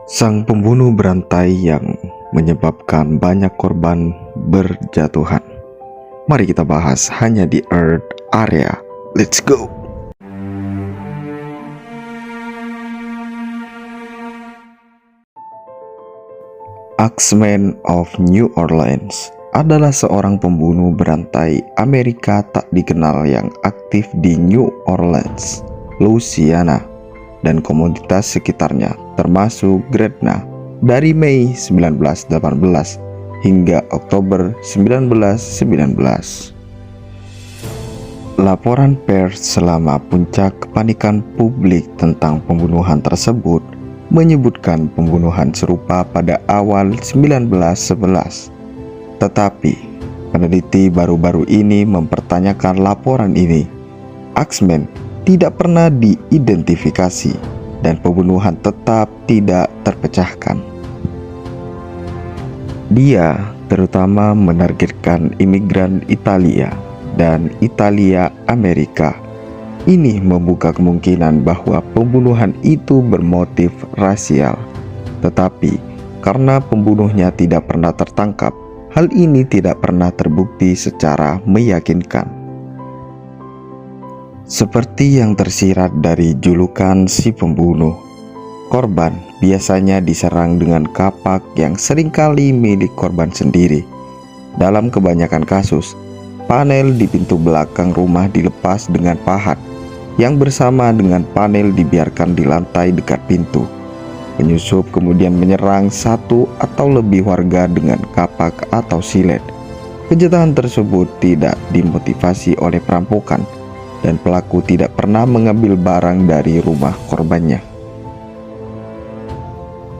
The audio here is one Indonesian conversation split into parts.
Sang pembunuh berantai yang menyebabkan banyak korban berjatuhan. Mari kita bahas hanya di Earth Area. Let's go! Axeman of New Orleans adalah seorang pembunuh berantai Amerika tak dikenal yang aktif di New Orleans, Louisiana, dan komunitas sekitarnya termasuk Gretna dari Mei 1918 hingga Oktober 1919. Laporan pers selama puncak kepanikan publik tentang pembunuhan tersebut menyebutkan pembunuhan serupa pada awal 1911. Tetapi peneliti baru-baru ini mempertanyakan laporan ini. Axeman tidak pernah diidentifikasi dan pembunuhan tetap tidak terpecahkan. Dia terutama menargetkan imigran Italia dan Italia Amerika. Ini membuka kemungkinan bahwa pembunuhan itu bermotif rasial. Tetapi karena pembunuhnya tidak pernah tertangkap, hal ini tidak pernah terbukti secara meyakinkan. Seperti yang tersirat dari julukan si pembunuh, korban biasanya diserang dengan kapak yang seringkali milik korban sendiri. Dalam kebanyakan kasus, panel di pintu belakang rumah dilepas dengan pahat, yang bersama dengan panel dibiarkan di lantai dekat pintu. Penyusup kemudian menyerang satu atau lebih warga dengan kapak atau silet. Kejahatan tersebut tidak dimotivasi oleh perampokan, dan pelaku tidak pernah mengambil barang dari rumah korbannya.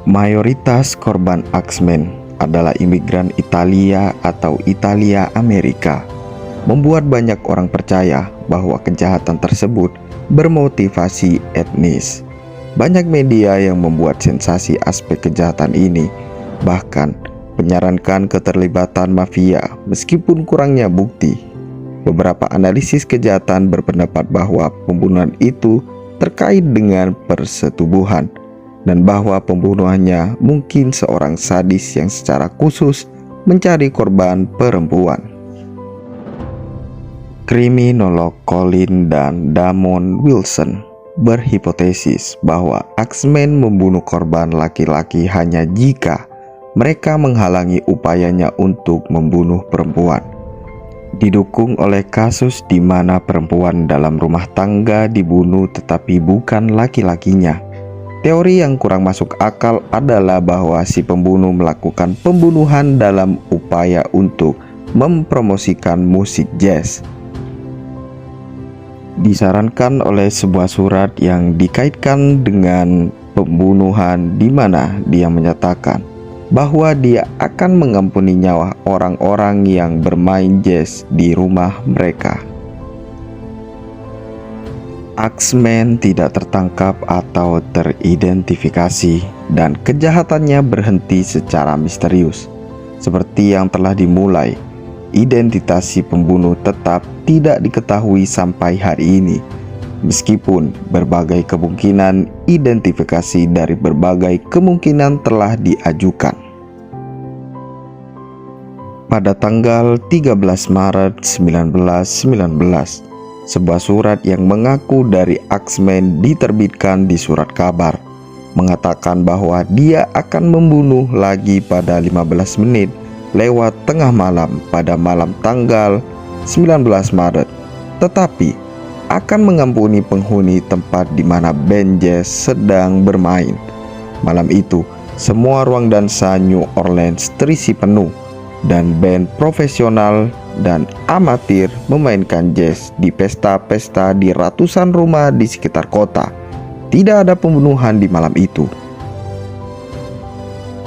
Mayoritas korban Axeman adalah imigran Italia atau Italia Amerika, membuat banyak orang percaya bahwa kejahatan tersebut bermotivasi etnis. Banyak media yang membuat sensasi aspek kejahatan ini, bahkan menyarankan keterlibatan mafia meskipun kurangnya bukti. Beberapa analisis kejahatan berpendapat bahwa pembunuhan itu terkait dengan persetubuhan dan bahwa pembunuhannya mungkin seorang sadis yang secara khusus mencari korban perempuan. Kriminolog Colin dan Damon Wilson berhipotesis bahwa Axeman membunuh korban laki-laki hanya jika mereka menghalangi upayanya untuk membunuh perempuan. Didukung oleh kasus di mana perempuan dalam rumah tangga dibunuh tetapi bukan laki-lakinya. Teori yang kurang masuk akal adalah bahwa si pembunuh melakukan pembunuhan dalam upaya untuk mempromosikan musik jazz. Disarankan oleh sebuah surat yang dikaitkan dengan pembunuhan di mana dia menyatakan bahwa dia akan mengampuni nyawa orang-orang yang bermain jazz di rumah mereka. Axeman tidak tertangkap atau teridentifikasi dan kejahatannya berhenti secara misterius. Seperti yang telah dimulai, identitas si pembunuh tetap tidak diketahui sampai hari ini, meskipun berbagai kemungkinan identifikasi dari berbagai kemungkinan telah diajukan. Pada tanggal 13 Maret 1919, sebuah surat yang mengaku dari Axeman diterbitkan di surat kabar, mengatakan bahwa dia akan membunuh lagi pada 15 menit lewat tengah malam pada malam tanggal 19 Maret, tetapi akan mengampuni penghuni tempat di mana band jazz sedang bermain. Malam itu, semua ruang dansa New Orleans terisi penuh, dan band profesional dan amatir memainkan jazz di pesta-pesta di ratusan rumah di sekitar kota. Tidak ada pembunuhan di malam itu.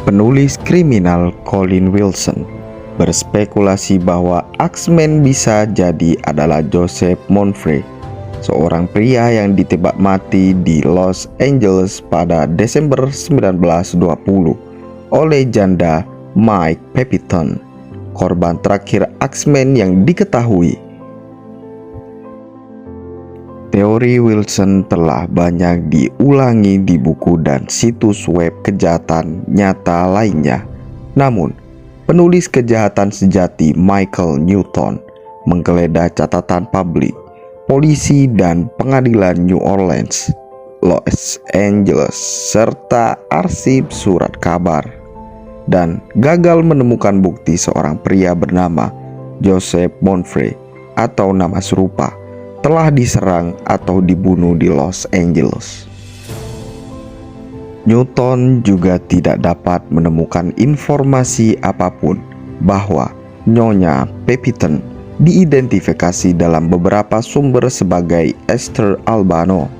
Penulis kriminal Colin Wilson berspekulasi bahwa Axeman bisa jadi adalah Joseph Monfrey, seorang pria yang ditembak mati di Los Angeles pada Desember 1920 oleh janda Mike Pepitone, korban terakhir Axeman yang diketahui. Teori Wilson telah banyak diulangi di buku dan situs web kejahatan nyata lainnya. Namun, penulis kejahatan sejati Michael Newton menggeledah catatan publik, polisi dan pengadilan New Orleans, Los Angeles, serta arsip surat kabar, dan gagal menemukan bukti seorang pria bernama Joseph Monfrey atau nama serupa telah diserang atau dibunuh di Los Angeles. Newton juga tidak dapat menemukan informasi apapun bahwa Nyonya Pepitone diidentifikasi dalam beberapa sumber sebagai Esther Albano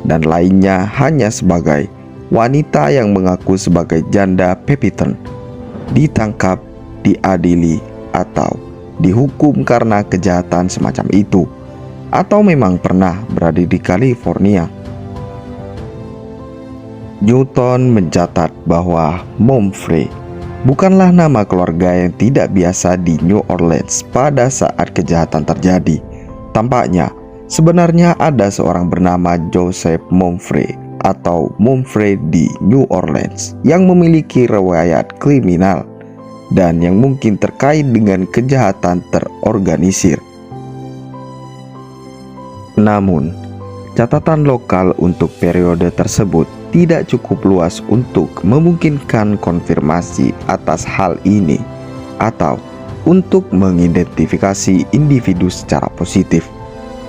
dan lainnya hanya sebagai wanita yang mengaku sebagai janda Pepitone, ditangkap, diadili, atau dihukum karena kejahatan semacam itu, atau memang pernah berada di California. Newton mencatat bahwa Monfrey bukanlah nama keluarga yang tidak biasa di New Orleans pada saat kejahatan terjadi. Tampaknya sebenarnya ada seorang bernama Joseph Monfrey atau Monfrey di New Orleans yang memiliki riwayat kriminal dan yang mungkin terkait dengan kejahatan terorganisir. Namun, catatan lokal untuk periode tersebut tidak cukup luas untuk memungkinkan konfirmasi atas hal ini atau untuk mengidentifikasi individu secara positif.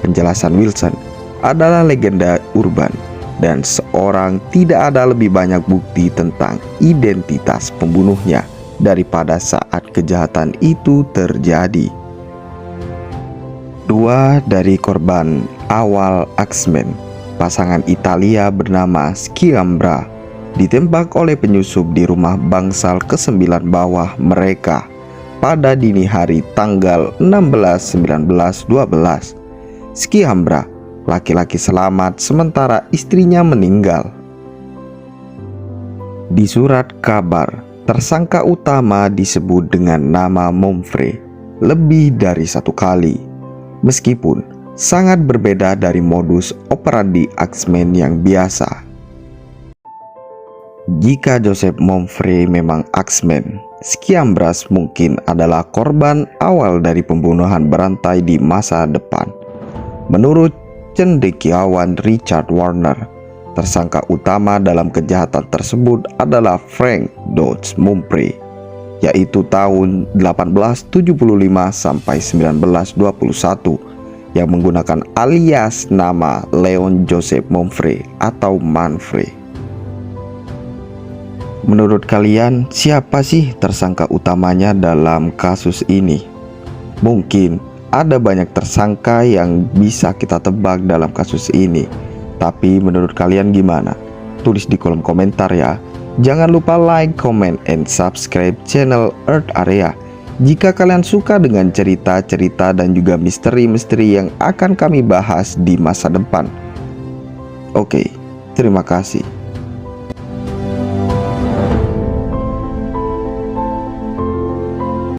Penjelasan Wilson adalah legenda urban dan seorang tidak ada lebih banyak bukti tentang identitas pembunuhnya daripada saat kejahatan itu terjadi. Dua dari korban awal Axemen, pasangan Italia bernama Sciambra, ditembak oleh penyusup di rumah bangsal ke-9 bawah mereka pada dini hari tanggal 16-19-12. Sciambra, laki-laki selamat sementara istrinya meninggal. Di surat kabar, tersangka utama disebut dengan nama Monfrey lebih dari satu kali, meskipun sangat berbeda dari modus operandi Axemen yang biasa. Jika Joseph Monfrey memang Axemen, Sciambra mungkin adalah korban awal dari pembunuhan berantai di masa depan. Menurut cendekiawan Richard Warner, tersangka utama dalam kejahatan tersebut adalah Frank Dodge Monfrey, yaitu tahun 1875 sampai 1921, yang menggunakan alias nama Leon Joseph Monfrey atau Manfrey. Menurut kalian, siapa sih tersangka utamanya dalam kasus ini? Mungkin ada banyak tersangka yang bisa kita tebak dalam kasus ini, tapi menurut kalian gimana? Tulis di kolom komentar ya. Jangan lupa like, comment, and subscribe channel Earth Area jika kalian suka dengan cerita-cerita dan juga misteri-misteri yang akan kami bahas di masa depan. Oke, terima kasih.